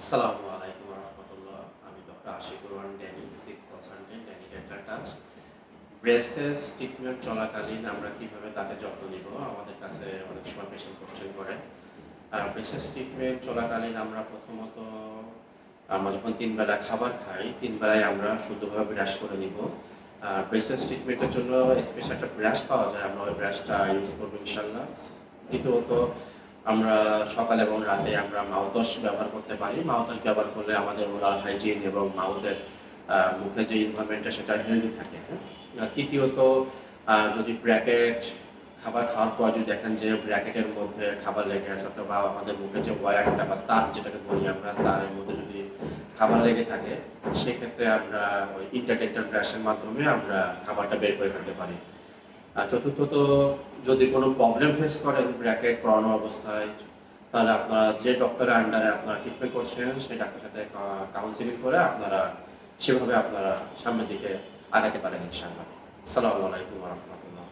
আসসালামু আলাইকুম ওয়া রাহমাতুল্লাহ। আমি ডক্টর আশিকুর রহমান ড্যানি, সিক consultant, Danny dental touch. Braces treatment চলাকালীন আমরা কিভাবে দাঁতের যত্ন নিব? আমাদের কাছে অনেক সময় পেশেন্ট কোয়েশ্চেন করে। ব্রেসেস ট্রিটমেন্ট চলাকালীন আমরা প্রথমত আমরা যখন ৩ বেলা খাবার খাই, ৩ বেলায় আমরা শুদ্ধভাবে ব্রাশ করে নিব। ব্রেসেস ট্রিটমেন্টের জন্য স্পেশাল একটা ব্রাশ পাওয়া যায়। আমরা ওই ব্রাশটা ইউজ করব ইনশাআল্লাহ। দ্বিতীয়ত আমরা সকাল এবং রাতে আমরা মাউথওয়াশ ব্যবহার করতে পারি। মাউথওয়াশ ব্যবহার করলে আমাদের ওরাল হাইজিন এবং মাউথের মুখের যে এনভায়রনমেন্টটা সেটা হেলদি থাকে, হ্যাঁ? তৃতীয়ত যদি ব্র্যাকেট খাবার খাওয়ার পর যদি দেখেন যে ব্র্যাকেটের মধ্যে খাবার লেগে আছে অথবা আমাদের মুখে যে ওয়্যারটা বা তার যেটাকে বলি আমরা তারের মধ্যে যদি খাবার লেগে থাকে সেক্ষেত্রে আমরা ওই ইন্টারডেন্টাল ব্রাশের মাধ্যমে আমরা খাবারটা বের করে ফেলতে পারি। আর চতুর্থত যদি কোনো প্রবলেম ফেস করেন ব্র্যাকেট পরানো অবস্থায় তাহলে আপনারা যে ডক্টরের আন্ডারে আপনারা ট্রিটমেন্ট করছেন সেই ডাক্তারের সাথে কাউন্সিলিং করে আপনারা সেভাবে আপনারা সামনের দিকে আগাতে পারেন ইনশাআল্লাহ। আসসালামু আলাইকুম ওয়া রাহমাতুল্লাহ।